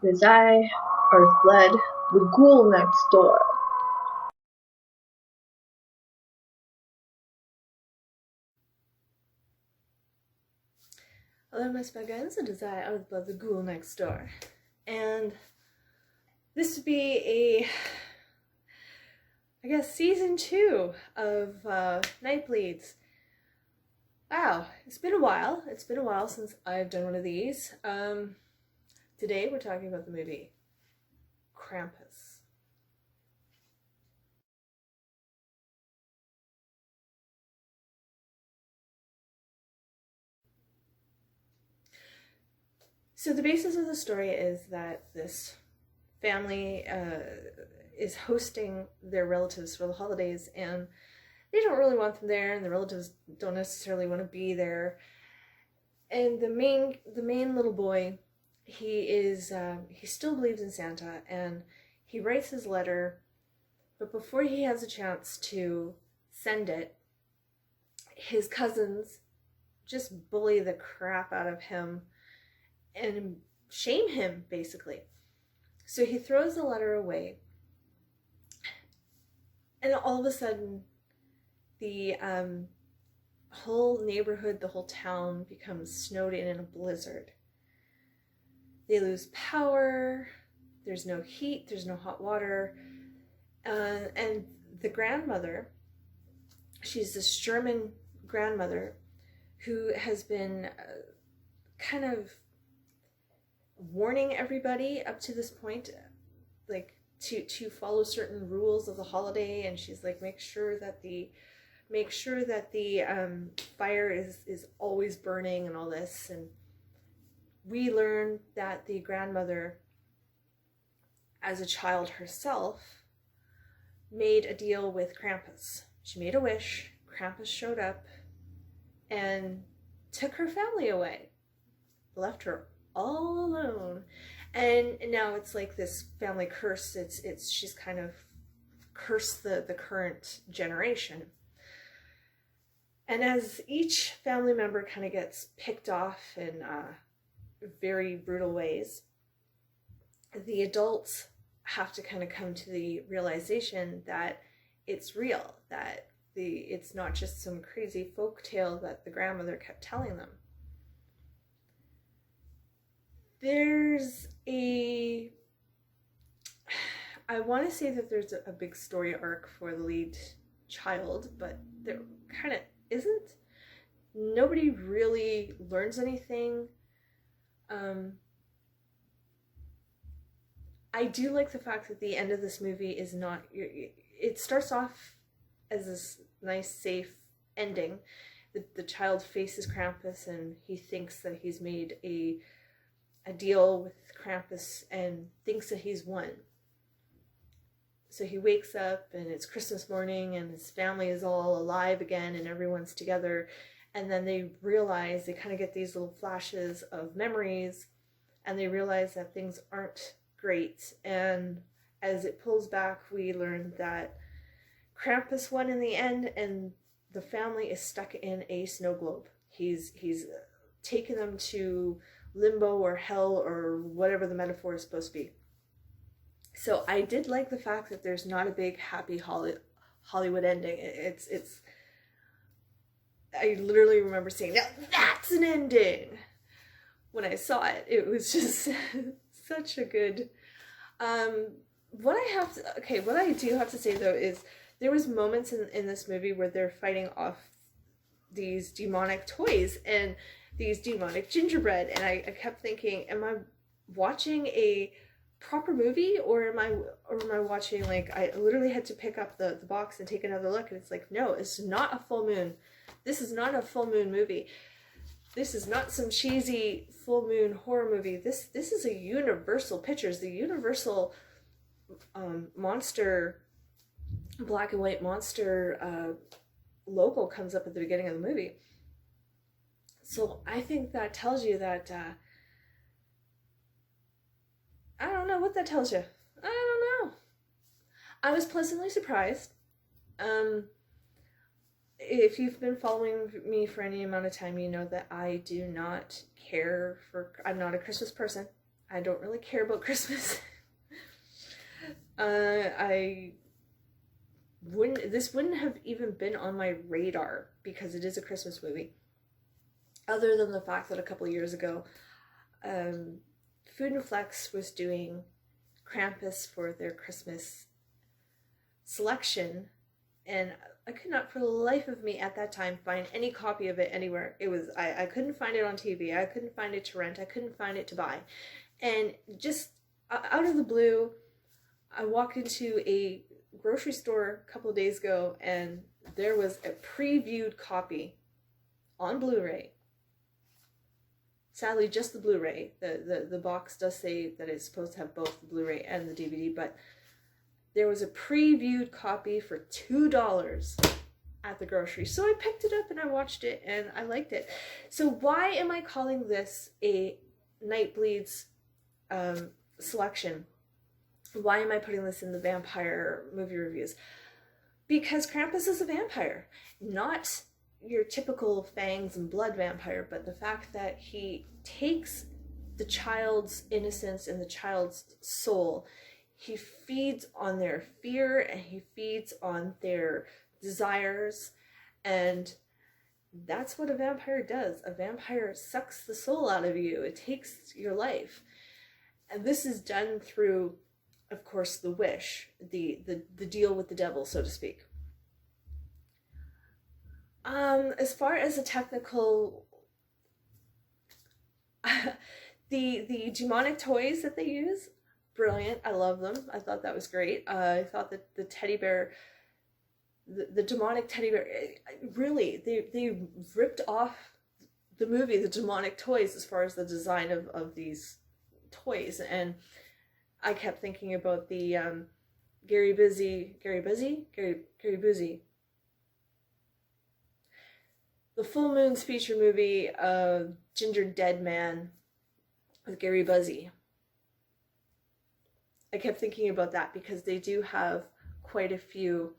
His eye or fled the ghoul next door. Hello, my Spuggins, it is I, Elizabeth, the ghoul next door. And this would be I guess, season 2 of Nightbleeds. Wow, it's been a while. It's been a while since I've done one of these. Today we're talking about the movie Krampus. So the basis of the story is that this family is hosting their relatives for the holidays, and they don't really want them there, and the relatives don't necessarily want to be there. And the main little boy, he still believes in Santa, and he writes his letter, but before he has a chance to send it, his cousins just bully the crap out of him and shame him, basically. So he throws the letter away, and all of a sudden the whole neighborhood, the whole town becomes snowed in a blizzard. They lose power, there's no heat, there's no hot water, and the grandmother, she's this German grandmother who has been kind of warning everybody up to this point, like to follow certain rules of the holiday, and she's like, make sure that the fire is always burning and all this. And we learn that the grandmother, as a child herself, made a deal with Krampus. She made a wish. Krampus showed up and took her family away, left her all alone. And now it's like this family curse. She's kind of cursed the current generation. And as each family member kind of gets picked off in very brutal ways, the adults have to kind of come to the realization that it's real, that it's not just some crazy folk tale that the grandmother kept telling them. I want to say that there's a big story arc for the lead child, but there kind of isn't. Nobody really learns anything. I do like the fact that the end of this movie is not, it starts off as this nice, safe ending. The child faces Krampus, and he thinks that he's made a deal with Krampus and thinks that he's won. So he wakes up, and it's Christmas morning, and his family is all alive again, and everyone's together. And then they realize, they kind of get these little flashes of memories, and they realize that things aren't great. And as it pulls back, we learn that Krampus won in the end, and the family is stuck in a snow globe. He's taken them to limbo or hell or whatever the metaphor is supposed to be. So I did like the fact that there's not a big happy Hollywood ending. It's I literally remember saying, now that's an ending. When I saw it, it was just such a good. What I do have to say though is there was moments in this movie where they're fighting off these demonic toys and these demonic gingerbread, and I kept thinking, am I watching a proper movie, or am I watching, like, I literally had to pick up the box and take another look, and it's like, no, it's not a full moon. This is not a full moon movie. This is not some cheesy full moon horror movie. This is a Universal Pictures, the Universal monster, black and white monster logo comes up at the beginning of the movie. So I think that tells you that I don't know what that tells you. I don't know. I was pleasantly surprised. If you've been following me for any amount of time, you know that I do not care for, I'm not a Christmas person. I don't really care about Christmas. I wouldn't, this wouldn't have even been on my radar because it is a Christmas movie. Other than the fact that a couple of years ago, Food and Flex was doing Krampus for their Christmas selection, and I could not for the life of me at that time find any copy of it anywhere. It was, I couldn't find it on TV, I couldn't find it to rent, I couldn't find it to buy. And just out of the blue, I walked into a grocery store a couple of days ago and there was a previewed copy on Blu-ray. Sadly, just the Blu-ray. The box does say that it's supposed to have both the Blu-ray and the DVD, but there was a previewed copy for $2 at the grocery. So I picked it up and I watched it and I liked it. So why am I calling this a Nightbleeds selection? Why am I putting this in the vampire movie reviews? Because Krampus is a vampire. Not your typical fangs and blood vampire, but the fact that he takes the child's innocence and the child's soul. He feeds on their fear and he feeds on their desires, and that's what a vampire does. A vampire sucks the soul out of you. It takes your life. And this is done through, of course, the wish, the deal with the devil, so to speak. As far as the technical, the demonic toys that they use, brilliant. I love them. I thought that was great. I thought that the teddy bear, the demonic teddy bear, really, they ripped off the movie, The Demonic Toys, as far as the design of these toys. And I kept thinking about the Gary Busey, the Full Moon's feature movie, Ginger Dead Man with Gary Busey. I kept thinking about that because they do have quite a few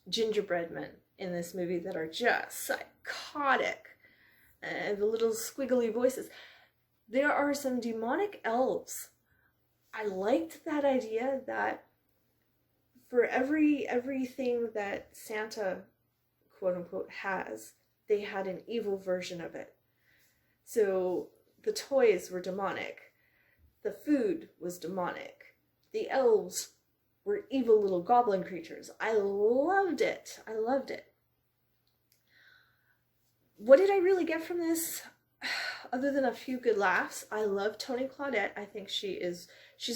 gingerbread men in this movie that are just psychotic and the little squiggly voices. There are some demonic elves. I liked that idea that for everything that Santa, quote unquote, has, they had an evil version of it. So the toys were demonic. The food was demonic. The elves were evil little goblin creatures. I loved it. I loved it. What did I really get from this? Other than a few good laughs, I love Toni Claudette. I think she's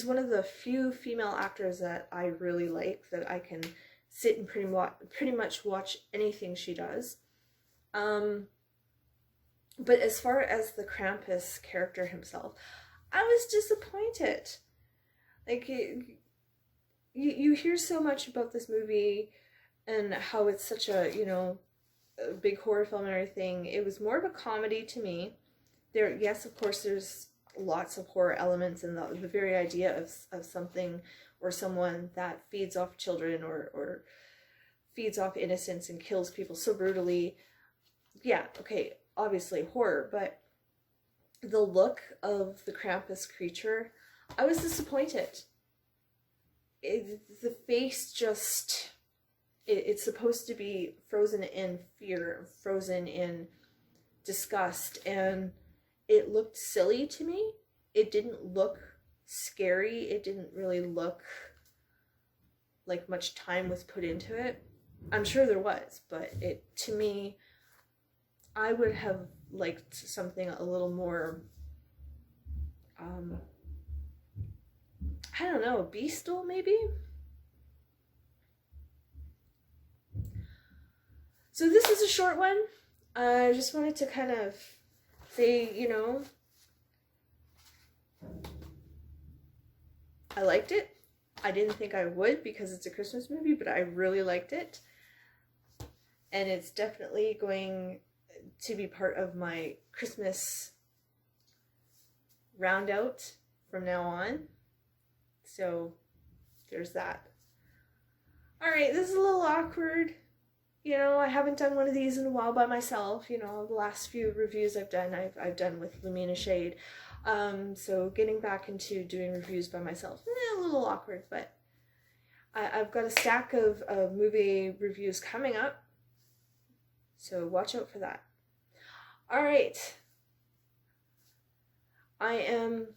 one of the few female actors that I really like, that I can sit and pretty much watch anything she does. But as far as the Krampus character himself, I was disappointed. Like, you hear so much about this movie and how it's such a, a big horror film and everything. It was more of a comedy to me. Yes, of course, there's lots of horror elements, and the very idea of something or someone that feeds off children or feeds off innocence and kills people so brutally. Yeah, okay, obviously horror, but the look of the Krampus creature, I was disappointed. The face just, it's supposed to be frozen in fear, frozen in disgust, and it looked silly to me. It didn't look scary. It didn't really look like much time was put into it. I'm sure there was, but to me, I would have liked something a little more, I don't know, bestial maybe? So this is a short one. I just wanted to kind of say, I liked it. I didn't think I would because it's a Christmas movie, but I really liked it. And it's definitely going to be part of my Christmas round out from now on. So there's that. All right, this is a little awkward. I haven't done one of these in a while by myself. The last few reviews I've done with Lumina Shade. So getting back into doing reviews by myself, a little awkward, but I've got a stack of movie reviews coming up, so watch out for that. All right. I am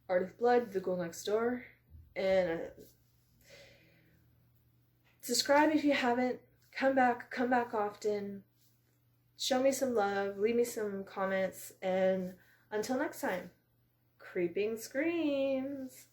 Art of Blood, The Girl Next Door, and subscribe if you haven't. Come back often. Show me some love, leave me some comments, and until next time, creeping screams.